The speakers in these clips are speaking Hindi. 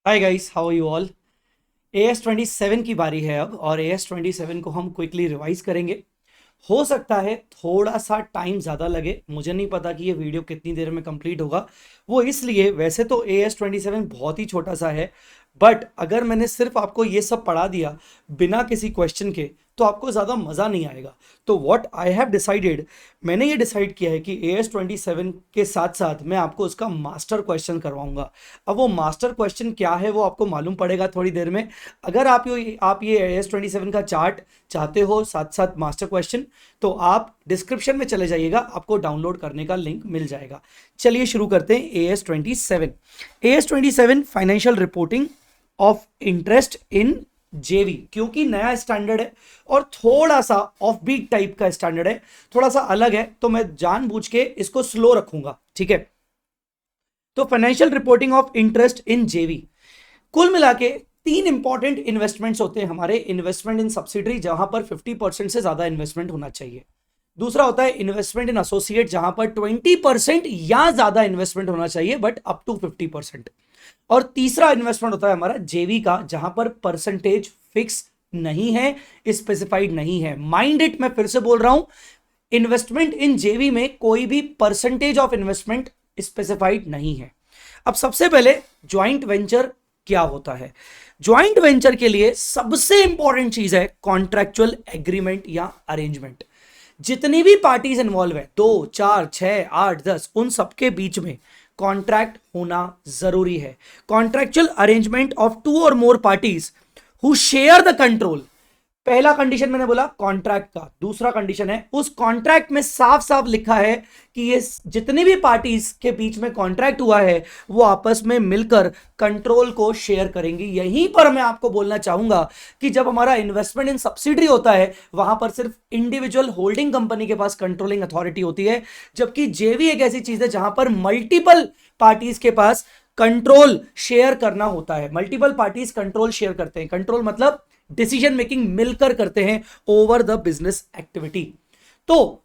Hi guys, how are you all. AS27 की बारी है अब, और AS27 को हम क्विकली रिवाइज करेंगे। हो सकता है थोड़ा सा टाइम ज़्यादा लगे, मुझे नहीं पता कि ये वीडियो कितनी देर में कंप्लीट होगा। वो इसलिए, वैसे तो AS27 बहुत ही छोटा सा है, बट अगर मैंने सिर्फ आपको ये सब पढ़ा दिया बिना किसी क्वेश्चन के तो आपको ज़्यादा मज़ा नहीं आएगा। तो व्हाट आई हैव डिसाइडेड, मैंने ये डिसाइड किया है कि AS27 के साथ साथ मैं आपको उसका मास्टर क्वेश्चन करवाऊंगा। अब वो मास्टर क्वेश्चन क्या है वो आपको मालूम पड़ेगा थोड़ी देर में। अगर आप ये AS27 का चार्ट चाहते हो साथ साथ मास्टर क्वेश्चन, तो आप डिस्क्रिप्शन में चले जाइएगा, आपको डाउनलोड करने का लिंक मिल जाएगा। चलिए शुरू करते हैं। AS27 financial reporting of interest in जेवी, क्योंकि नया स्टैंडर्ड है और थोड़ा सा ऑफ बीट टाइप का स्टैंडर्ड है, थोड़ा सा अलग है, तो मैं जानबूझ के इसको स्लो रखूंगा, ठीक है। तो financial reporting of interest in जेवी, कुल मिला के तीन इंपॉर्टेंट इन्वेस्टमेंट्स होते हैं हमारे। इन्वेस्टमेंट इन सब्सिडरी, जहां पर 50% से ज्यादा इन्वेस्टमेंट होना चाहिए। दूसरा होता है इन्वेस्टमेंट इन एसोसिएट, जहां पर 20% या ज्यादा इन्वेस्टमेंट होना चाहिए बट अप टू 50%। और तीसरा इन्वेस्टमेंट होता है हमारा जेवी का, जहां पर परसेंटेज फिक्स नहीं है, स्पेसिफाइड नहीं है। माइंड इट, मैं फिर से बोल रहा हूं, इन्वेस्टमेंट इन जेवी में कोई भी परसेंटेज ऑफ इन्वेस्टमेंट स्पेसिफाइड नहीं है। अब सबसे पहले ज्वाइंट वेंचर क्या होता है। ज्वाइंट वेंचर के लिए सबसे इंपॉर्टेंट चीज है कॉन्ट्रैक्चुअल एग्रीमेंट या अरेंजमेंट। जितनी भी पार्टीज इन्वॉल्व है, 2 4 6 8 10, उन सबके बीच में कॉन्ट्रैक्ट होना जरूरी है। Contractual arrangement of 2 or more parties who share the control. पहला कंडीशन मैंने बोला कॉन्ट्रैक्ट का, दूसरा कंडीशन है उस कॉन्ट्रैक्ट में साफ साफ लिखा है कि ये जितनी भी पार्टीज के बीच में कॉन्ट्रैक्ट हुआ है वो आपस में मिलकर कंट्रोल को शेयर करेंगी। यहीं पर मैं आपको बोलना चाहूंगा कि जब हमारा इन्वेस्टमेंट इन सब्सिडरी होता है, वहां पर सिर्फ इंडिविजुअल होल्डिंग कंपनी के पास कंट्रोलिंग अथॉरिटी होती है, जबकि जेवी एक ऐसी चीज है जहां पर मल्टीपल पार्टीज के पास कंट्रोल शेयर करना होता है। मल्टीपल पार्टीज कंट्रोल शेयर करते हैं, कंट्रोल मतलब डिसीजन मेकिंग मिलकर करते हैं ओवर द बिजनेस एक्टिविटी। तो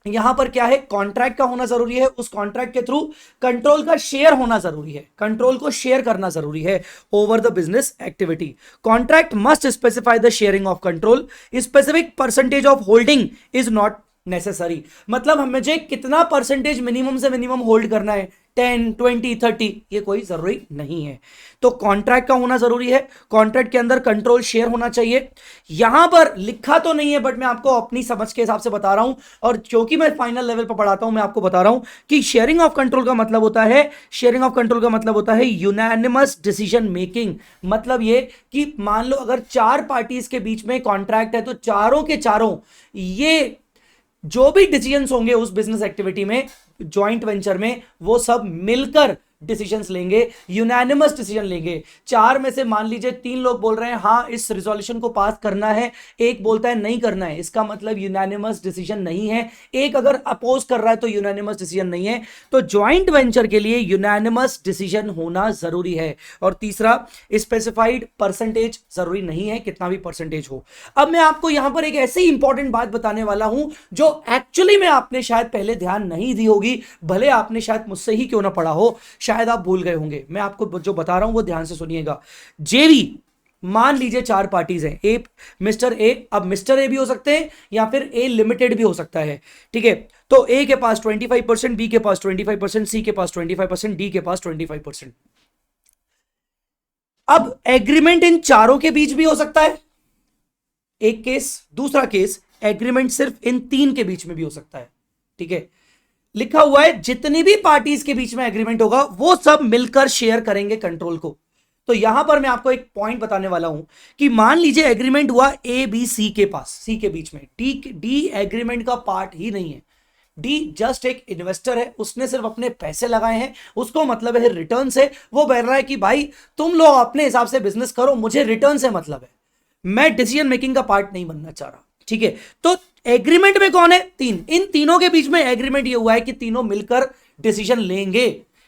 यहां पर क्या है, कॉन्ट्रैक्ट का होना जरूरी है, उस कॉन्ट्रैक्ट के थ्रू कंट्रोल का शेयर होना जरूरी है, कंट्रोल को शेयर करना जरूरी है over the business activity. Contract must specify the sharing of control, specific percentage of holding is not necessary. मतलब हमें जो कितना परसेंटेज मिनिमम से मिनिमम होल्ड करना है, 10 20 30, ये कोई जरूरी नहीं है। तो कॉन्ट्रैक्ट का होना जरूरी है, कॉन्ट्रैक्ट के अंदर कंट्रोल शेयर होना चाहिए। यहां पर लिखा तो नहीं है बट मैं आपको अपनी समझ के हिसाब से बता रहा हूं, और क्योंकि मैं फाइनल लेवल पर पढ़ाता हूं मैं आपको बता रहा हूं कि शेयरिंग ऑफ कंट्रोल का मतलब होता है, शेयरिंग ऑफ कंट्रोल का मतलब होता है यूनानिमस डिसीजन मेकिंग। मतलब ये कि मान लो अगर 4 पार्टीज के बीच में कॉन्ट्रैक्ट है तो चारों के चारों ये जो भी डिसीजंस होंगे उस बिजनेस एक्टिविटी में, जॉइंट वेंचर में, वो सब मिलकर डिसीजंस लेंगे, यूनानिमस डिसीजन लेंगे। 4 में से मान लीजिए 3 लोग बोल रहे हैं हाँ इस रिजोल्यूशन को पास करना है, एक बोलता है नहीं करना है, इसका मतलब यूनानिमस डिसीजन नहीं है। एक अगर अपोज कर रहा है तो यूनानिमस डिसीजन नहीं है। तो ज्वाइंट वेंचर के लिए यूनानिमस डिसीजन होना जरूरी है। और तीसरा, स्पेसिफाइड परसेंटेज जरूरी नहीं है, कितना भी परसेंटेज हो। अब मैं आपको यहां पर एक ऐसी इंपॉर्टेंट बात बताने वाला हूं जो एक्चुअली में आपने शायद पहले ध्यान नहीं दी होगी, भले आपने शायद मुझसे ही क्यों ना पढ़ा हो, शायद आप भूल गए होंगे। मैं आपको जो बता रहा हूं वो ध्यान से सुनिएगा। जेवी, मान लीजिए 4 पार्टीज हैं, ए, मिस्टर ए, अब मिस्टर ए भी हो सकते हैं या फिर ए लिमिटेड भी हो सकता है, ठीक है। तो ए के पास 25%, बी के पास 25%, सी के पास 25%, डी के पास 25%। अब एग्रीमेंट इन चारों के बीच भी हो सकता है, एक केस। दूसरा केस, एग्रीमेंट सिर्फ इन 3 के बीच में भी हो सकता है, ठीक है। लिखा हुआ है जितनी भी पार्टीज के बीच में एग्रीमेंट होगा वो सब मिलकर शेयर करेंगे कंट्रोल को। तो यहां पर मैं आपको एक पॉइंट बताने वाला हूं कि मान लीजिए एग्रीमेंट हुआ ए बी सी के पास, सी के बीच में, डी एग्रीमेंट का पार्ट ही नहीं है। डी जस्ट एक इन्वेस्टर है, उसने सिर्फ अपने पैसे लगाए हैं, उसको मतलब है रिटर्न से। वो बोल रहा है कि भाई तुम लोग अपने हिसाब से बिजनेस करो, मुझे रिटर्न से मतलब है, मैं डिसीजन मेकिंग का पार्ट नहीं बनना चाह रहा, ठीक है। तो एग्रीमेंट में कौन है, 3, इन तीनों के बीच में एग्रीमेंट ये हुआ है कि तीनों मिलकर डिसीजन लेंगे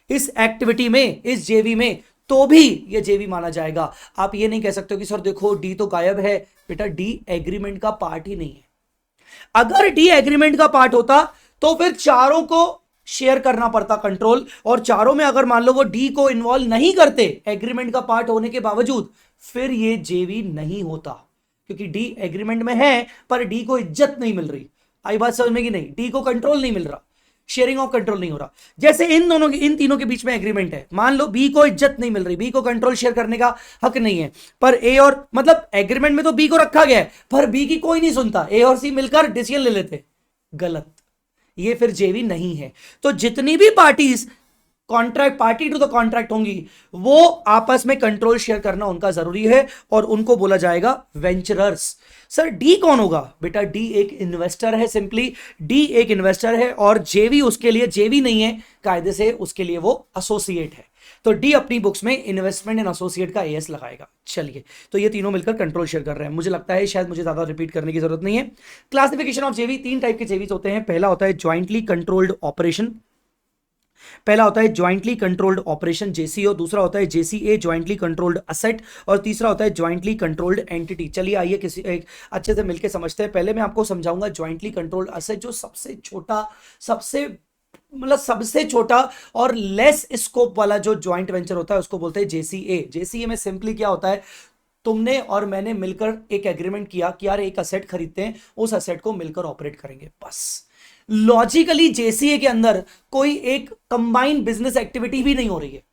इस एक्टिविटी में, इस जेवी में, तो भी ये जेवी माना जाएगा। आप ये नहीं कह सकते हो कि सर देखो डी तो गायब है। बेटा डी एग्रीमेंट का पार्ट ही नहीं है। अगर डी एग्रीमेंट का पार्ट होता तो फिर चारों को शेयर करना पड़ता कंट्रोल, और चारों में अगर मान लो वो डी को इन्वॉल्व नहीं करते एग्रीमेंट का पार्ट होने के बावजूद, फिर ये जेवी नहीं होता, क्योंकि डी एग्रीमेंट में है पर डी को इज्जत नहीं मिल रही। आई बात समझ में कि नहीं? डी को कंट्रोल नहीं मिल रहा, शेयरिंग ऑफ कंट्रोल नहीं हो रहा। जैसे इन तीनों के बीच में एग्रीमेंट है, मान लो बी को इज्जत नहीं मिल रही, बी को कंट्रोल शेयर करने का हक नहीं है, पर ए और मतलब एग्रीमेंट में तो बी को रखा गया है, पर बी की कोई नहीं सुनता, ए और सी मिलकर डिसीजन ले लेते, गलत, ये फिर जेवी नहीं है। तो जितनी भी parties contract party to the contract होंगी, वो आपस में कंट्रोल शेयर करना उनका जरूरी है, और उनको बोला जाएगा वेंचरर्स। सर डी कौन होगा? बेटा डी एक इन्वेस्टर है, सिंपली डी एक इन्वेस्टर है, और जेवी उसके लिए जेवी नहीं है कायदे से, उसके लिए वो एसोसिएट है। तो डी अपनी बुक्स में इन्वेस्टमेंट इन एसोसिएट का एएस लगाएगा। चलिए, तो ये तीनों मिलकर कंट्रोल शेयर कर रहे हैं। मुझे लगता है शायद मुझे ज्यादा रिपीट करने की जरूरत नहीं है। क्लासिफिकेशन ऑफ जेवी, तीन टाइप के जेवीज होते हैं। पहला होता है ज्वाइंटली कंट्रोल्ड ऑपरेशन, पहला होता है ज्वाइंटली कंट्रोल्ड ऑपरेशन जेसीओ, दूसरा होता है जेसीए ज्वाइंटली कंट्रोल्ड असेट, और तीसरा होता है ज्वाइंटली कंट्रोल्ड एंटिटी। चलिए आइए किसी एक अच्छे से मिलकर समझते हैं। पहले मैं आपको समझाऊंगा ज्वाइंटली कंट्रोल्ड असेट, जो सबसे छोटा और लेस स्कोप वाला जो ज्वाइंट वेंचर होता है उसको बोलते हैं जेसीए। जेसीए में सिंपली क्या होता है, तुमने और मैंने मिलकर एक एग्रीमेंट किया कि यार एक असेट खरीदते हैं, उस असेट को मिलकर ऑपरेट करेंगे, बस। लॉजिकली जेसीए के अंदर कोई एक कंबाइंड बिजनेस एक्टिविटी भी नहीं हो रही है।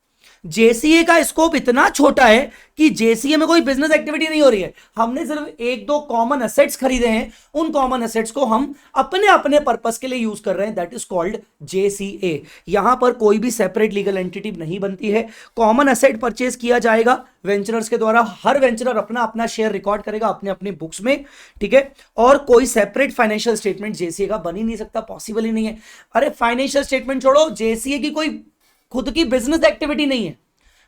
जेसीए का स्कोप इतना छोटा है कि जेसीए में कोई बिजनेस एक्टिविटी नहीं हो रही है, हमने सिर्फ एक दो कॉमन एसेट्स खरीदे हैं, उन कॉमन एसेट्स को हम अपने अपने पर्पस के लिए यूज कर रहे हैं, दैट इज कॉल्ड जेसीए। यहां पर कोई भी सेपरेट लीगल एंटिटी नहीं बनती है। कॉमन एसेट परचेज किया जाएगा वेंचरर्स के द्वारा, हर वेंचरर अपना अपना शेयर रिकॉर्ड करेगा अपने अपने बुक्स में, ठीक है। और कोई सेपरेट फाइनेंशियल स्टेटमेंट जेसीए का बन ही नहीं सकता, पॉसिबल ही नहीं है। अरे फाइनेंशियल स्टेटमेंट छोड़ो, जेसीए की कोई खुद की बिजनेस एक्टिविटी नहीं है,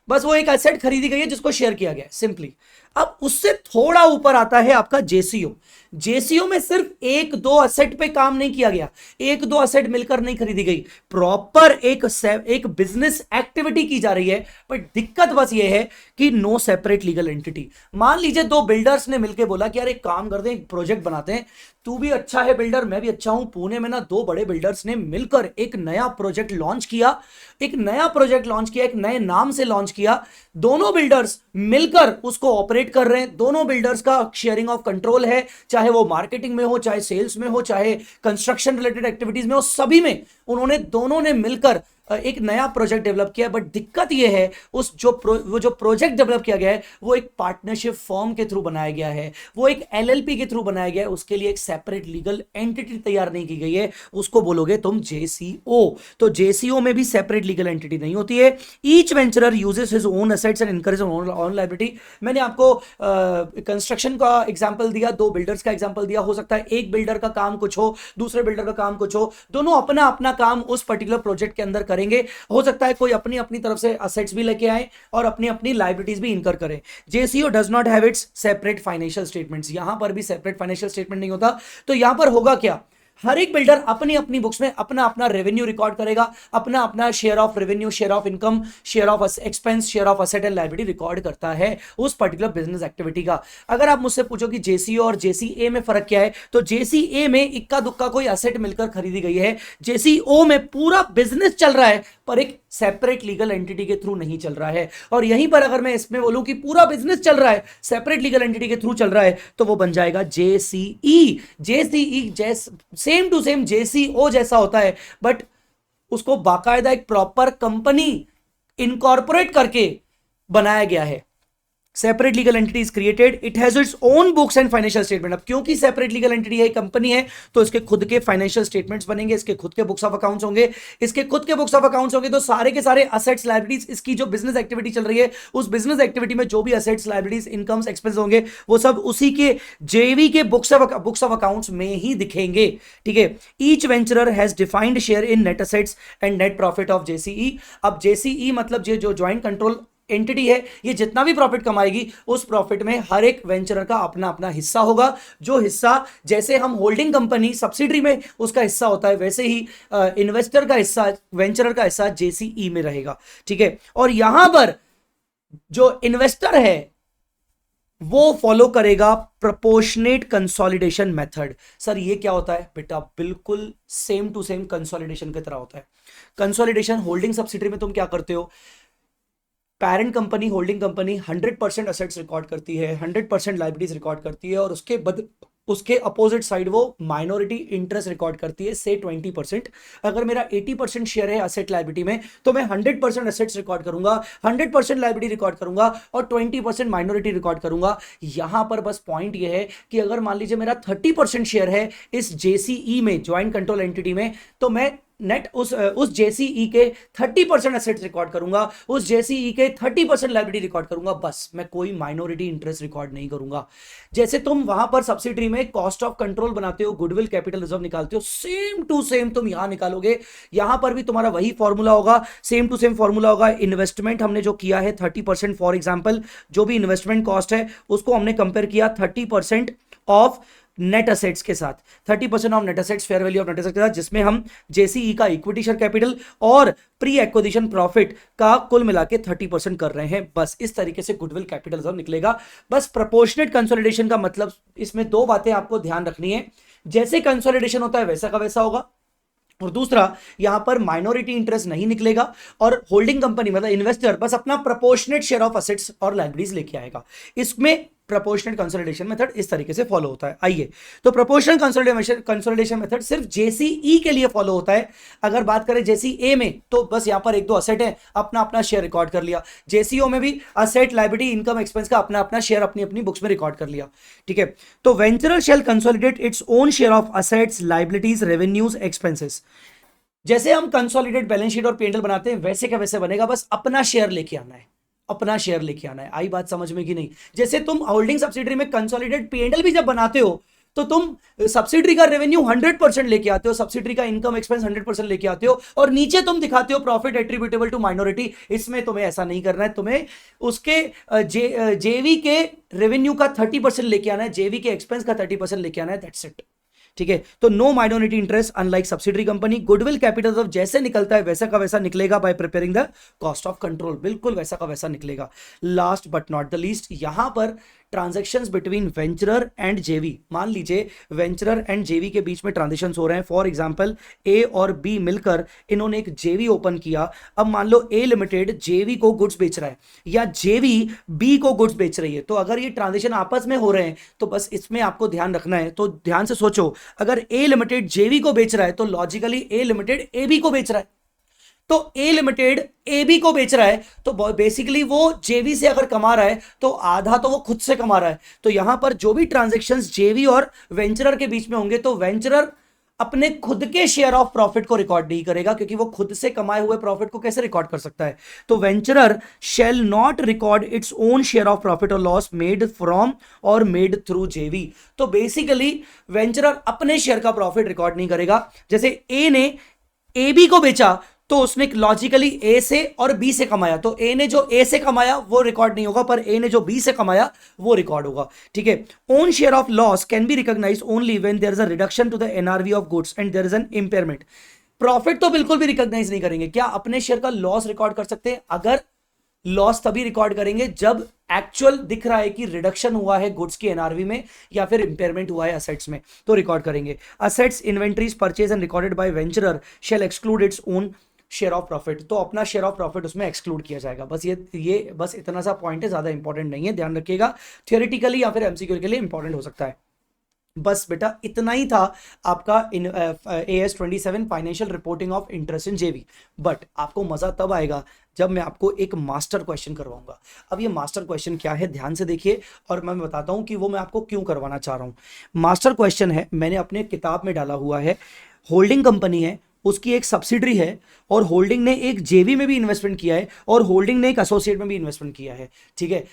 बस वो एक एसेट खरीदी गई है जिसको शेयर किया गया है, सिंपली। अब उससे थोड़ा ऊपर आता है आपका जेसीओ। जेसीओ में सिर्फ एक दो एसेट पे काम नहीं किया गया, एक दो एसेट मिलकर नहीं खरीदी गई, प्रॉपर एक बिजनेस एक्टिविटी की जा रही है। बट दिक्कत बस ये है कि नो सेपरेट लीगल एंटिटी। मान लीजिए दो बिल्डर्स ने मिलकर बोला कि यार एक काम करते हैं, एक प्रोजेक्ट बनाते हैं, तू भी अच्छा है बिल्डर, मैं भी अच्छा हूं। पुणे में ना दो बड़े बिल्डर्स ने मिलकर एक नया प्रोजेक्ट लॉन्च किया, एक नए नाम से लॉन्च किया। दोनों बिल्डर्स मिलकर उसको ऑपरेट कर रहे हैं, दोनों बिल्डर्स का शेयरिंग ऑफ कंट्रोल है, चाहे वो मार्केटिंग में हो, चाहे सेल्स में हो, चाहे कंस्ट्रक्शन रिलेटेड एक्टिविटीज में हो, सभी में दोनों ने मिलकर एक नया प्रोजेक्ट डेवलप किया। बट दिक्कत यह है वो जो प्रोजेक्ट डेवलप किया गया है वो एक पार्टनरशिप फॉर्म के थ्रू बनाया गया है, वो एक एलएलपी के थ्रू बनाया गया है, उसके लिए एक सेपरेट लीगल एंटिटी तैयार नहीं की गई है, उसको बोलोगे तुम जेसीओ। तो जेसीओ में भी सेपरेट लीगल एंटिटी नहीं होती है। Each वेंचरर uses his own assets and encourage own liability. मैंने आपको कंस्ट्रक्शन का एग्जांपल दिया, दो बिल्डर्स का एग्जांपल दिया। हो सकता है एक बिल्डर का काम कुछ हो, दूसरे बिल्डर का काम कुछ हो, दोनों अपना अपना काम उस पर्टिकुलर प्रोजेक्ट के अंदर करेंगे। हो सकता है कोई अपनी अपनी तरफ से असेट्स भी लेके आए और अपनी अपनी लायबिलिटीज भी इनकर करें। JCO does not have it's separate financial statements. यहां पर भी सेपरेट फाइनेंशियल स्टेटमेंट नहीं होता। तो यहां पर होगा क्या, हर एक बिल्डर अपनी अपनी बुक्स में अपना अपना रेवेन्यू रिकॉर्ड करेगा, अपना अपना share of revenue, share of income, share of expense, share of asset and liability record करता है उस पर्टिकुलर बिजनेस एक्टिविटी का। अगर आप मुझसे पूछो कि जेसीओ और जेसीए में फर्क क्या है, तो जेसीए में इक्का दुक्का कोई असेट मिलकर खरीदी गई है, जेसीओ में पूरा बिजनेस चल रहा है पर एक सेपरेट लीगल एंटिटी के थ्रू नहीं चल रहा है। और यहीं पर अगर मैं इसमें बोलूं कि पूरा बिजनेस चल रहा है सेपरेट लीगल एंटिटी के थ्रू चल रहा है, तो वो बन जाएगा जेसीई। जेसीई सेम टू सेम जेसीओ जैसा होता है, बट उसको बाकायदा एक प्रॉपर कंपनी इनकॉर्पोरेट करके बनाया गया है। Separate legal entity is created, it has its own books and financial statement. अब क्योंकि सेपरेट लीगल एंटिटी है, कंपनी है, तो इसके खुद के फाइनेंशियल स्टेटमेंट्स बनेंगे, इसके खुद के बुक्स ऑफ अकाउंट्स होंगे। इसके खुद के बुक्स ऑफ अकाउंट्स होंगे तो सारे के सारे असेट्स लायबिलिटीज, इसकी जो बिजनेस एक्टिविटी चल रही है उस बिजनेस एक्टिविटी में जो भी असेट्स लायबिलिटीज इनकम्स एक्सपेंस होंगे वो सब उसी के जेवी के बुक्स ऑफ अकाउंट्स में ही दिखेंगे, ठीक है। Each venturer has defined share in net assets and net profit of JCE. अब जेसीई मतलब जो ज्वाइंट कंट्रोल एंटिटी है, ये जितना भी प्रॉफिट कमाएगी उस प्रॉफिट में हर एक वेंचरर का अपना अपना हिस्सा होगा। जो हिस्सा जैसे हम होल्डिंग कंपनी सब्सिडरी में उसका हिस्सा होता है, वैसे ही इन्वेस्टर का हिस्सा, वेंचरर का हिस्सा जेसीई में रहेगा, ठीक है। और यहां पर जो इन्वेस्टर है वो फॉलो करेगा प्रोपोर्शनेट कंसोलिडेशन मेथड। सर ये क्या होता है बेटा? बिल्कुल सेम टू सेम कंसोलिडेशन की तरह होता है। कंसोलिडेशन होल्डिंग सब्सिडरी में तुम क्या करते हो? Parent company, holding company 100% assets record करती है, 100% लाइबिलिटीज रिकॉर्ड करती है, और उसके अपोजिट साइड वो माइनॉरिटी इंटरेस्ट रिकॉर्ड करती है से 20%। अगर मेरा 80% शेयर है असेट लाइबिलिटी में, तो मैं 100% असेट्स रिकॉर्ड करूंगा, 100% लाइबिलिटी रिकॉर्ड करूंगा और 20% माइनॉरिटी रिकॉर्ड करूंगा। यहां पर बस पॉइंट ये है कि अगर मान लीजिए मेरा 30% शेयर है इस जेसीई में, ज्वाइंट कंट्रोल एंटिटी में, तो मैं नेट उस जेसीई के 30% एसेट्स रिकॉर्ड करूंगा, उस जेसीई के 30% लाइबिलिटी रिकॉर्ड करूंगा, बस मैं कोई माइनॉरिटी इंटरेस्ट रिकॉर्ड नहीं करूंगा। जैसे तुम वहां पर सब्सिडरी में कॉस्ट ऑफ कंट्रोल बनाते हो, गुडविल कैपिटल रिजर्व निकालते हो, सेम टू सेम तुम यहां निकालोगे। यहां पर भी तुम्हारा वही फॉर्मूला होगा, सेम टू सेम फॉर्मूला होगा। इन्वेस्टमेंट हमने जो किया है 30%, फॉर एग्जांपल जो भी इन्वेस्टमेंट कॉस्ट है उसको हमने कंपेयर किया 30% ऑफ नेट असेट्स के साथ, 30% of net assets, fair value of net assets के साथ, जिसमें हम जेसीई का इक्विटी शेयर कैपिटल और प्री एक्विजिशन प्रॉफिट का कुल मिला के 30% कर रहे हैं। बस इस तरीके से गुडविल कैपिटल रिजर्व निकलेगा। बस प्रोपोर्शनेट कंसोलिडेशन का मतलब, इसमें दो बातें आपको ध्यान रखनी है, जैसे कंसोलिडेशन होता है वैसा का वैसा होगा, और दूसरा यहां पर माइनॉरिटी इंटरेस्ट नहीं निकलेगा, और होल्डिंग कंपनी मतलब इन्वेस्टर बस अपना प्रोपोर्शनेट शेयर ऑफ असेट्स और लाइबिलिटीज लेके आएगा। इसमें प्रोपोर्शनेट कंसोलिडेशन मेथड इस तरीके से फॉलो होता है। आइए, तो प्रोपोर्शनल कंसोलिडेशन मेथड सिर्फ जेसीई के लिए फॉलो होता है। अगर बात करें जेसीए में, तो बस यहां पर एक दो असेट है, अपना अपना शेयर रिकॉर्ड कर लिया। जेसीओ में भी असेट, लाइबिलिटी, इनकम, एक्सपेंस का अपना अपना शेयर अपनी अपनी बुक्स में रिकॉर्ड कर लिया। ठीक है, तो venturer shall consolidate its own share of assets, liabilities, revenues, expenses. जैसे हम कंसोलिडेट बैलेंस शीट और पी&एल बनाते हैं वैसे का वैसे बनेगा, बस अपना शेयर लेके आना है, अपना शेयर लेके आना है। आई बात समझ में कि नहीं? जैसे तुम होल्डिंग सब्सिडरी में कंसोलिडेट पी&एल भी जब बनाते हो, तो तुम सब्सिडरी का रेवेन्यू 100% लेके आते हो, सब्सिडरी का इनकम एक्सपेंस 100% लेके आते हो, और नीचे तुम दिखाते हो प्रॉफिट एट्रीब्यूटेबल टू माइनॉरिटी। इसमें तुम्हें ऐसा नहीं करना है, तुम्हें उसके जेवी के रेवेन्यू का 30% लेके आना है, जेवी के एक्सपेंस का 30% लेके आना है, दैट्स इट। ठीक है, तो no minority interest unlike subsidiary company. Goodwill capital of जैसे निकलता है वैसा का वैसा निकलेगा by preparing the cost of control, बिल्कुल वैसा का वैसा निकलेगा। Last but not the least, यहां पर ट्रांजैक्शंस बिटवीन वेंचरर एंड जेवी, मान लीजिए वेंचरर एंड जेवी के बीच में ट्रांजैक्शंस हो रहे हैं। फॉर एग्जांपल ए और बी मिलकर इन्होंने एक जेवी ओपन किया। अब मान लो ए लिमिटेड जेवी को गुड्स बेच रहा है या जेवी बी को गुड्स बेच रही है, तो अगर ये ट्रांजैक्शन आपस में हो रहे हैं तो बस इसमें आपको ध्यान रखना है। तो ध्यान से सोचो, अगर ए लिमिटेड जेवी को बेच रहा है तो logically A limited A B को बेच रहा है, तो ए लिमिटेड ए बी को बेच रहा है, तो बेसिकली वो जेवी से अगर कमा रहा है तो आधा तो वो खुद से कमा रहा है। तो यहां पर जो भी ट्रांजैक्शंस जेवी और वेंचरर के बीच में होंगे, तो वेंचरर अपने खुद के शेयर ऑफ प्रॉफिट को रिकॉर्ड नहीं करेगा, क्योंकि वो खुद से कमाए हुए प्रॉफिट को कैसे रिकॉर्ड कर सकता है? तो venturer shall not record it's own share of profit और लॉस मेड फ्रॉम और मेड थ्रू जेवी। तो बेसिकली वेंचरर अपने शेयर का प्रॉफिट रिकॉर्ड नहीं करेगा। जैसे ए ने ए बी को बेचा, तो उसने लॉजिकली ए से और बी से कमाया, तो ए ने जो ए से कमाया वो रिकॉर्ड नहीं होगा, पर ए ने जो बी से कमाया वो रिकॉर्ड होगा। ठीक है, own share of loss can be recognised only when there is a reduction to the NRV of goods and there is an impairment. Profit तो बिल्कुल भी रिकॉग्नाइज नहीं करेंगे। क्या अपने शेयर का लॉस रिकॉर्ड कर सकते हैं? अगर लॉस तभी रिकॉर्ड करेंगे जब एक्चुअल दिख रहा है कि रिडक्शन हुआ है गुड्स की एनआरवी में या फिर इंपेयरमेंट हुआ है असेट्स में, तो रिकॉर्ड करेंगे। Assets, inventories purchase and recorded by venturer shall exclude its own share of profit, तो अपना शेयर ऑफ प्रॉफिट उसमें एक्सक्लूड किया जाएगा। बस ये बस इतना सा पॉइंट है, ज्यादा इंपॉर्टेंट नहीं है, ध्यान रखिएगा। थियोरेटिकली या फिर एमसीक्यू के लिए इंपॉर्टेंट हो सकता है। बस बेटा इतना ही था आपका AS 27 financial reporting of interest in जेवी। बट आपको मजा तब आएगा जब मैं आपको एक मास्टर क्वेश्चन करवाऊंगा। अब ये मास्टर क्वेश्चन क्या है, ध्यान से देखिए, और मैं बताता हूं कि वो मैं आपको क्यों करवाना चाह रहा हूं। मास्टर क्वेश्चन है, मैंने अपने किताब में डाला हुआ है। होल्डिंग कंपनी है, उसकी एक सब्सिडरी है, और होल्डिंग ने एक जेवी में भी इन्वेस्टमेंट किया है, और होल्डिंग ने एक एसोसिएट में भी इन्वेस्टमेंट किया है। ठीक है,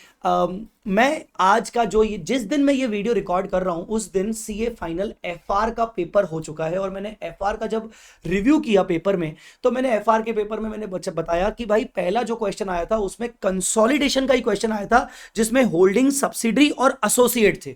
मैं आज का जो जिस दिन मैं ये वीडियो रिकॉर्ड कर रहा हूं उस दिन सीए फाइनल एफआर का पेपर हो चुका है, और मैंने एफआर का जब रिव्यू किया पेपर में, तो मैंने एफआर के पेपर में मैंने बताया कि भाई पहला जो क्वेश्चन आया था उसमें कंसोलिडेशन का ही क्वेश्चन आया था, जिसमें होल्डिंग, सब्सिडरी और एसोसिएट थे।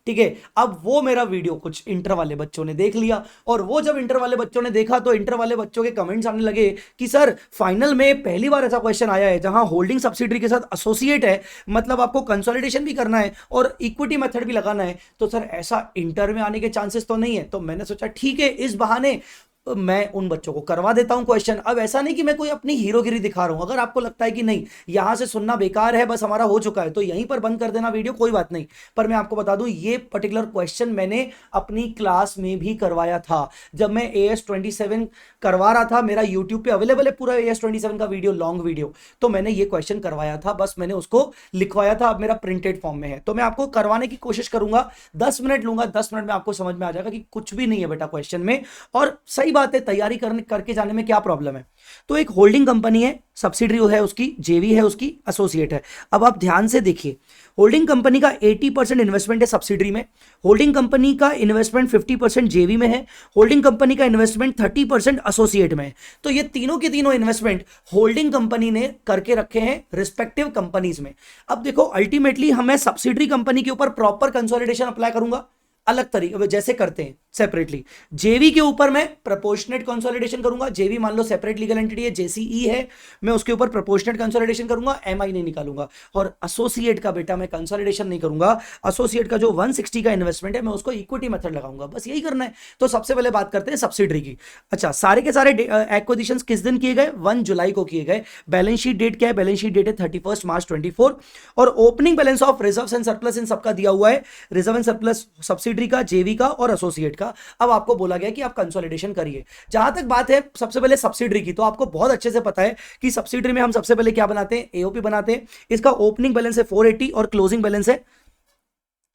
ठीक है। अब वो मेरा वीडियो कुछ इंटर वाले बच्चों ने देख लिया, और वो जब इंटर वाले बच्चों ने देखा तो इंटर वाले बच्चों के कमेंट्स आने लगे कि सर फाइनल में पहली बार ऐसा क्वेश्चन आया है जहां होल्डिंग सब्सिडरी के साथ एसोसिएट है, मतलब आपको कंसोलिडेशन भी करना है और इक्विटी मेथड भी लगाना है, तो सर ऐसा इंटर में आने के चांसेस तो नहीं है। तो मैंने सोचा ठीक है, इस बहाने मैं उन बच्चों को करवा देता हूं क्वेश्चन। अब ऐसा नहीं कि मैं कोई अपनी हीरोगिरी दिखा रहा हूं, अगर आपको लगता है कि नहीं यहां से सुनना बेकार है, बस हमारा हो चुका है, तो यहीं पर बंद कर देना वीडियो, कोई बात नहीं। पर मैं आपको बता दूं ये पर्टिकुलर क्वेश्चन मैंने अपनी क्लास में भी करवाया था। जब मैं AS27 करवा रहा था, मेरा यूट्यूब पे अवेलेबल है पूरा AS27 का वीडियो, लॉन्ग वीडियो, तो मैंने ये क्वेश्चन करवाया था, बस मैंने उसको लिखवाया था, अब मेरा प्रिंटेड फॉर्म में है। तो मैं आपको करवाने की कोशिश करूंगा, 10 मिनट लूंगा, 10 मिनट में आपको समझ में आ जाएगा कि कुछ भी नहीं है बेटा क्वेश्चन में। और सही बात है, तैयारी करके जाने में क्या प्रॉब्लम है। तो एक होल्डिंग कंपनी है, सब्सिडरी है उसकी, जेवी है उसकी, एसोसिएट है। अब आप ध्यान से देखिए, होल्डिंग कंपनी का 80% इन्वेस्टमेंट है सब्सिडरी में, होल्डिंग कंपनी का इन्वेस्टमेंट 50% जेवी में है, होल्डिंग कंपनी का इन्वेस्टमेंट 30% एसोसिएट में है। तो ये तीनों के तीनों इन्वेस्टमेंट होल्डिंग कंपनी ने करके रखे हैं रिस्पेक्टिव कंपनीज में। अब देखो अल्टीमेटली हमें सब्सिडरी कंपनी के ऊपर प्रॉपर कंसोलिडेशन अप्लाई करूंगा, अलग तरीके जैसे करते हैं सेपरेटली। जेवी के ऊपर मैं प्रोपोर्शनेट कंसोलिडेशन करूंगा, जेवी मान लो सेपरेट लीगल एंटिटी है, जेसीई है, मैं उसके ऊपर प्रोपोर्शनेट कंसोलिडेशन करूंगा, एमआई नहीं निकालूंगा। और एसोसिएट का बेटा मैं कंसोलिडेशन नहीं करूंगा, एसोसिएट का जो 160 का इन्वेस्टमेंट है मैं उसको इक्विटी मेथड लगाऊंगा, बस यही करना है। तो सबसे पहले बात करते हैं सब्सिडरी की। अच्छा, सारे के सारे एक्विजिशंस किस दिन किए गए? 1 जुलाई को किए गए। बैलेंस शीट डेट क्या है? बैलेंस शीट डेट है 31 मार्च 24। और opening balance of reserves and surplus इन सबका दिया हुआ है, रिजर्व एंड सरप्लस सब्सिडरी का, जेवी का और एसोसिएट का। अब आपको बोला गया कि आप कंसोलिडेशन करिए। जहां तक बात है सबसे पहले सब्सिडरी की, तो आपको बहुत अच्छे से पता है कि सब्सिडरी में हम सबसे पहले क्या बनाते हैं? एओपी बनाते हैं। इसका ओपनिंग बैलेंस है 480 और क्लोजिंग बैलेंस है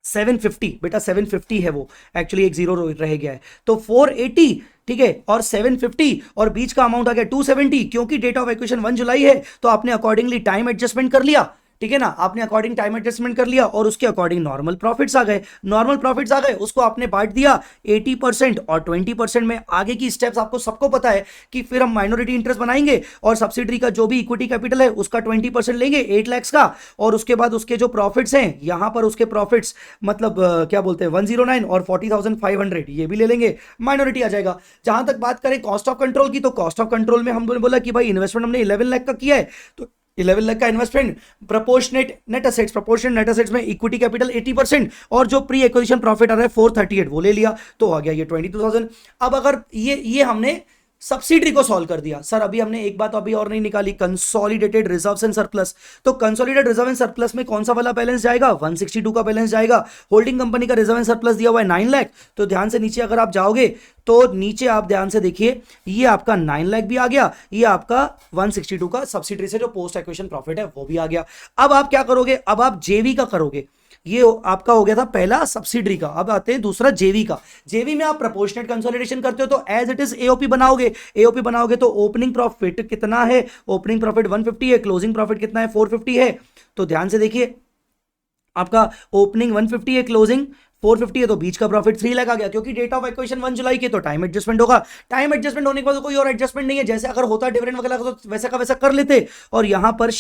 750। बेटा 750 है, वो एक्चुअली एक जीरो रह गया है, तो 480 ठीक है और 750 और बीच का अमाउंट आ गया 270। क्योंकि डेट ऑफ एक्विजिशन 1 जुलाई है तो आपने अकॉर्डिंगली टाइम एडजस्टमेंट कर लिया, ठीक है ना, आपने अकॉर्डिंग टाइम एडजस्टमेंट कर लिया और उसके अकॉर्डिंग नॉर्मल प्रॉफिट्स आ गए। नॉर्मल प्रॉफिट्स आ गए, उसको आपने बांट दिया 80% और 20% में। आगे की स्टेप्स आपको सबको पता है कि फिर हम माइनॉरिटी इंटरेस्ट बनाएंगे और सब्सिडरी का जो भी इक्विटी कैपिटल है उसका 20% लेंगे 8 लाख का, और उसके बाद उसके जो प्रॉफिट्स हैं यहां पर उसके प्रॉफिट्स मतलब क्या बोलते हैं 109 और 40,500 ये भी ले लेंगे, माइनॉरिटी आ जाएगा। जहां तक बात करें कॉस्ट ऑफ कंट्रोल की, तो कॉस्ट ऑफ कंट्रोल में हमने बोला कि भाई इन्वेस्टमेंट हमने 11 लाख का किया है, तो 11 लाख का इन्वेस्टमेंट, प्रोपोर्शनेट नेट एसेट्स में इक्विटी कैपिटल 80% और जो प्री एक्विजिशन प्रॉफिट आ रहा है 438 वो ले लिया, तो आ गया ये 22,000। अब अगर ये हमने सब्सिडरी को सॉल्व कर दिया। सर अभी हमने एक बात अभी और नहीं निकाली, कंसोलिडेटेड रिजर्व्स एंड सरप्लस। तो कंसोलिडेटेड रिजर्व एंड सरप्लस में कौन सा वाला बैलेंस जाएगा? 162 का बैलेंस जाएगा। होल्डिंग कंपनी का रिजर्व एंड सरप्लस दिया हुआ है 9 लाख, तो ध्यान से नीचे अगर आप जाओगे तो नीचे आप ध्यान से देखिए, ये आपका 9 लाख भी आ गया, ये आपका 162 का सब्सिडरी से जो पोस्ट एक्विजिशन प्रॉफिट है वो भी आ गया। अब आप क्या करोगे? अब आप जेवी का करोगे। ये आपका हो गया था पहला सब्सिडरी का, अब आते हैं दूसरा जेवी का। जेवी में आप प्रोपोर्शनेट कंसोलिडेशन करते हो तो एज इट इज एओपी बनाओगे। एओपी बनाओगे तो ओपनिंग प्रॉफिट कितना है? ओपनिंग प्रॉफिट 150 है, क्लोजिंग प्रॉफिट कितना है? 450 है। तो ध्यान से देखिए, आपका ओपनिंग 150 है, क्लोजिंग 450 है, तो बीच का प्रॉफिट 3 लाख आ गया। क्योंकि डेट ऑफ एक्विजिशन 1 जुलाई की, तो टाइम एडजस्टमेंट होगा। टाइम एडजस्टमेंट होने के बाद कोई और एडजस्टमेंट नहीं है, जैसे अगर होता डिविडेंड वगैरह तो वैसा का वैसा कर लेते। और यहां पर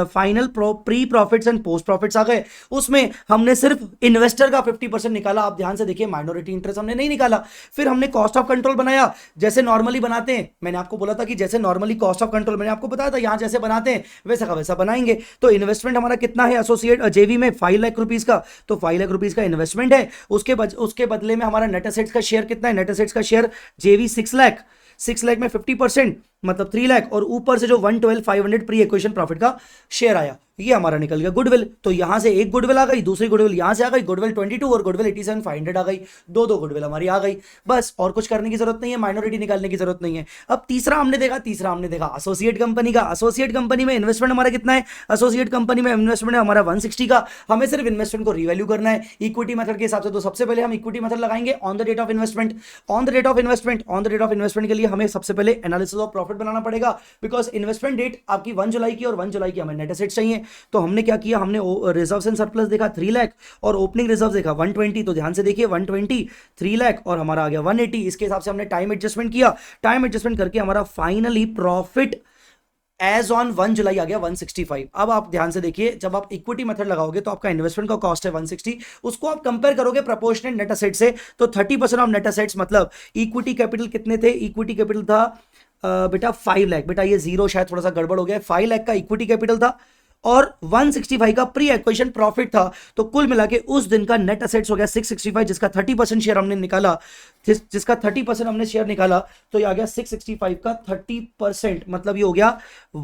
final pre profits and post profits आ गए, उसमें हमने सिर्फ इन्वेस्टर का 50% निकाला। आप ध्यान से देखिए, माइनॉरिटी इंटरेस्ट हमने नहीं निकाला। फिर हमने कॉस्ट ऑफ कंट्रोल बनाया, जैसे नॉर्मली बनाते हैं। मैंने आपको बोला था कि जैसे नॉर्मली कॉस्ट ऑफ कंट्रोल मैंने आपको बताया था, यहां जैसे बनाते हैं वैसा का वैसा बनाएंगे। तो इन्वेस्टमेंट हमारा कितना है एसोसिएट जेवी में? 5 लाख रुपीज का, तो 5 लाख रुपीज का इन्वेस्टमेंट है। उसके बदले में हमारा नेट एसेट्स का शेयर कितना है? नेट एसेट्स का शेयर जेवी 6 लाख, 6 लाख में 50% मतलब 3 लाख, और ऊपर से जो 112,500 प्री एक्विजिशन प्रॉफिट का शेयर आया, ये हमारा निकल गया गुडविल। तो यहां से एक गुडविल आ गई, दूसरी गुडविल यहां से आ गई, गुडविल 22 और गुडविल 87,500 आ गई। दो गुडविल हमारी आ गई, बस और कुछ करने की जरूरत नहीं है, माइनॉरिटी निकालने की जरूरत नहीं है। अब तीसरा हमने देखा एसोसिएट कंपनी का। एसोसिएट कंपनी में इन्वेस्टमेंट हमारा कितना है? एसोसिएट कंपनी में इन्वेस्टमेंट है हमारा 160 का। हमें सिर्फ इन्वेस्टमेंट को रिवैल्यू करना है इक्विटी मेथड के हिसाब से। तो सबसे पहले हम इक्विटी मेथड लगाएंगे on the date of investment. On the date of investment के लिए हमें सबसे पहले एनालिसिस ऑफ प्रॉफिट बनाना पड़ेगा, बिकॉज इन्वेस्टमेंट डेट आपकी 1 जुलाई की और 1 जुलाई की हमें नेट एसेट्स चाहिए। तो हमने क्या किया? हमने रिजर्व्स एंड सरप्लस देखा 3 लाख और ओपनिंग रिजर्व देखा 120। तो ध्यान से देखिए 120, 3 लाख और हमारा आ गया 180। इसके हिसाब से हमने टाइम एडजस्टमेंट किया। टाइम एडजस्टमेंट करके हमारा फाइनली प्रॉफिट एज ऑन 1 जुलाई आ गया 165। अब आप ध्यान से देखिए, जब आप इक्विटी मेथड लगाओगे तो आपका इन्वेस्टमेंट का कॉस्ट है 160, उसको आप कंपेयर करोगे प्रोपोर्शनेट नेट एसेट से, तो 30% ऑफ नेट एसेट्स मतलब इक्विटी कैपिटल कितने थे, इक्विटी कैपिटल था बेटा 5 लाख, बेटा ये जीरो शायद थोड़ा सा गड़बड़ हो गया, 5 लाख का इक्विटी कैपिटल था और 165 का प्री एक्विजिशन प्रॉफिट था। तो कुल मिला के उस दिन का नेट एसेट्स हो गया 665, जिसका 30% शेयर हमने निकाला, जिसका 30% हमने शेयर निकाला, तो ये आ गया 665 का 30%, मतलब ये हो गया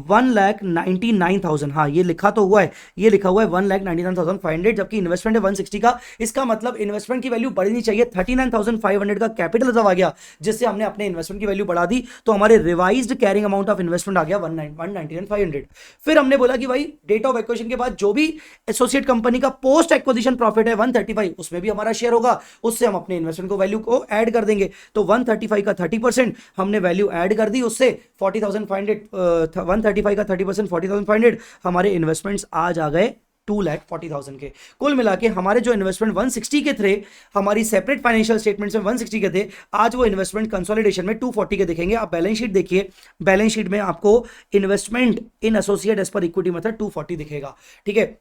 1,99,000। हाँ ये लिखा तो हुआ है, ये लिखा हुआ है 1,99,500, जबकि इन्वेस्टमेंट है 160 का। इसका मतलब इन्वेस्टमेंट की वैल्यू बढ़नी चाहिए, 39,500 का कैपिटल रिजर्व आ गया, जिससे हमने अपने इन्वेस्टमेंट की वैल्यू बढ़ा दी, तो हमारे revised carrying amount of investment आ गया 199,500। फिर हमने बोला कि भाई डेट ऑफ एक्विजिशन के बाद जो भी एसोसिएट कंपनी का पोस्ट एक्विजिशन प्रॉफिट है 135, उसमें भी हमारा शेयर होगा, उससे हम अपने इन्वेस्टमेंट को वैल्यू को ऐड कर देंगे। तो 135 का 30% हमने वैल्यू ऐड कर दी, उससे 40,500, 135 का 30% 40,500, हमारे इन्वेस्टमेंट्स आज आ गए 2,40,000 के। कुल मिला के हमारे जो इन्वेस्टमेंट 160 के थे, हमारी सेपरेट फाइनेंशियल स्टेटमेंट्स में 160 के थे, आज वो इन्वेस्टमेंट कंसोलिडेशन में 240 के दिखेंगे। आप बैलेंस शीट देखिए, बैलेंस शीट में आपको investment in associate as per equity method 240 दिखेगा, ठीक है।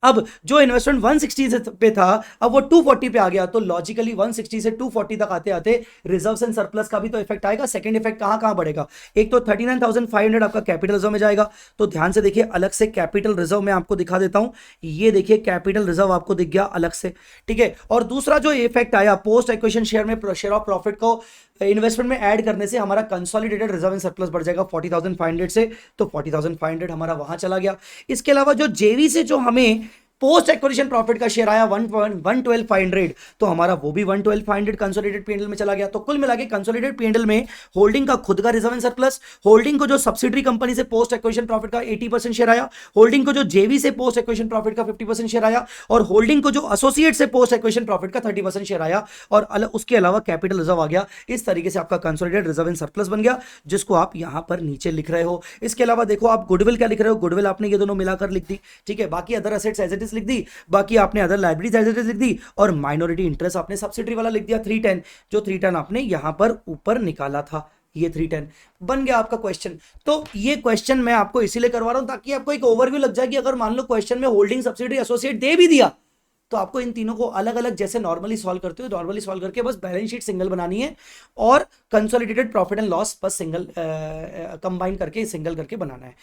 अब जो इन्वेस्टमेंट 160 से पे था, अब वो 240 पे आ गया, तो लॉजिकली 160 से 240 तक आते आते रिजर्व्स एंड सरप्लस का भी तो इफेक्ट आएगा। सेकंड इफेक्ट कहां कहां बढ़ेगा, एक तो 39,500 आपका कैपिटल रिजर्व में जाएगा, तो ध्यान से देखिए, अलग से कैपिटल रिजर्व में आपको दिखा देता हूं, ये देखिए कैपिटल रिजर्व आपको दिख गया अलग से, ठीक है। और दूसरा जो इफेक्ट आया पोस्ट एक्विजिशन शेयर में, शेयर ऑफ प्रॉफिट को इन्वेस्टमेंट में ऐड करने से हमारा कंसोलिडेटेड रिजर्व एंड सरप्लस बढ़ जाएगा 40,500 से, तो 40,500 हमारा वहां चला गया। इसके अलावा जो जेवी से जो हमें पोस्ट एक्विजिशन प्रॉफिट का शेयर आया 112,500, तो हमारा वो भी 112,500 कंसोलिडेटेड पीएनएल में चला गया। तो कुल मिला के कंसोलिडेटेड पीएनएल में होल्डिंग का खुद का रिजर्व एंड सरप्लस, होल्डिंग को जो सब्सिडरी कंपनी से पोस्ट एक्विजिशन प्रॉफिट का 80% शेयर आया, होल्डिंग को जो जेवी से पोस्ट एक्विजिशन प्रॉफिट का 50% शेयर आया, और होल्डिंग को जो एसोसिएट से पोस्ट एक्विजिशन प्रॉफिट का 30% शेयर आया, और उसके अलावा कैपिटल रिजर्व आ गया। इस तरीके से आपका कंसोलिडेटेड रिजर्व एंड सरप्लस बन गया, जिसको आप यहां पर नीचे लिख रहे हो। इसके अलावा देखो आप गुडविल क्या लिख रहे हो, गुडविल आपने ये दोनों मिलाकर लिख दी, ठीक है। बाकी other assets as it is लिख दी, बाकी आपने other liabilities as it is लिख दी, और माइनॉरिटी इंटरेस्ट आपने सब्सिडरी वाला लिख दिया 310, जो 310 आपने यहां पर ऊपर निकाला था, ये 310 बन गया आपका क्वेश्चन। तो ये क्वेश्चन मैं आपको इसीलिए करवा रहा हूं ताकि आपको एक ओवरव्यू लग जाए कि अगर मान लो क्वेश्चन में होल्डिंग सब्सिडरी एसोसिएट दे भी दिया, तो आपको इन तीनों को अलग अलग जैसे नॉर्मली सॉल्व करते हो, नॉर्मली सॉल्व करके बस बैलेंस शीट सिंगल बनानी है, और कंसोलिडेटेड प्रॉफिट एंड लॉस बस सिंगल कंबाइन करके सिंगल करके बनाना है।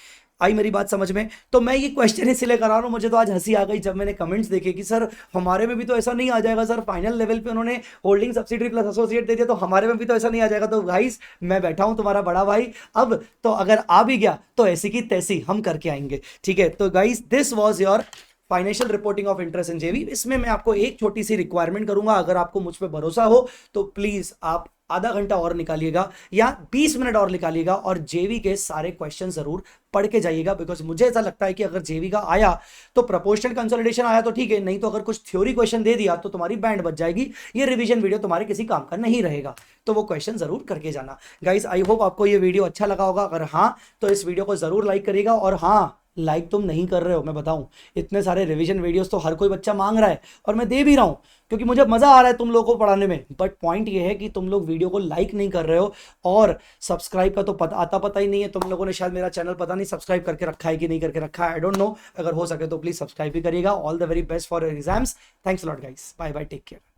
आई मेरी बात समझ में? तो मैं ये क्वेश्चन इसलिए करा रहा हूँ, मुझे तो आज हंसी आ गई जब मैंने कमेंट्स देखे कि सर हमारे में भी तो ऐसा नहीं आ जाएगा, सर फाइनल लेवल पे उन्होंने होल्डिंग सब्सिडरी प्लस एसोसिएट दे दिया, तो हमारे में भी तो ऐसा नहीं आ जाएगा। तो गाइस मैं बैठा हूं तुम्हारा बड़ा भाई, अब तो अगर आ भी गया तो ऐसी की तैसी हम करके आएंगे, ठीक है। तो guys this was your financial reporting of interest in जेवी। इसमें मैं आपको एक छोटी सी रिक्वायरमेंट करूंगा, अगर आपको मुझ पर भरोसा हो तो प्लीज आप आधा घंटा और निकालिएगा या 20 मिनट और निकालिएगा, और जेवी के सारे क्वेश्चन जरूर पढ़ के जाइएगा, बिकॉज मुझे ऐसा लगता है कि अगर जेवी का आया तो प्रोपोर्शनल कंसोलिडेशन आया तो ठीक है, नहीं तो अगर कुछ थ्योरी क्वेश्चन दे दिया तो तुम्हारी बैंड बच जाएगी, ये रिवीजन वीडियो तुम्हारे किसी काम का नहीं रहेगा। तो वो क्वेश्चन जरूर करके जाना गाइस। आई होप आपको ये वीडियो अच्छा लगा होगा, अगर हाँ तो इस वीडियो को जरूर लाइक करिएगा, और हाँ लाइक तुम नहीं कर रहे हो, मैं बताऊं इतने सारे रिवीजन वीडियोस तो हर कोई बच्चा मांग रहा है, और मैं दे भी रहा हूं क्योंकि मुझे मजा आ रहा है तुम लोगों को पढ़ाने में, बट पॉइंट ये है कि तुम लोग वीडियो को लाइक नहीं कर रहे हो, और सब्सक्राइब का तो पता ही नहीं है। तुम लोगों ने शायद मेरा चैनल पता नहीं सब्सक्राइब करके रखा है कि नहीं करके रखा है, आई डोंट नो। अगर हो सके तो प्लीज सब्सक्राइब भी करिएगा। All the very best for your exams. Thanks lot guys, bye bye, take care.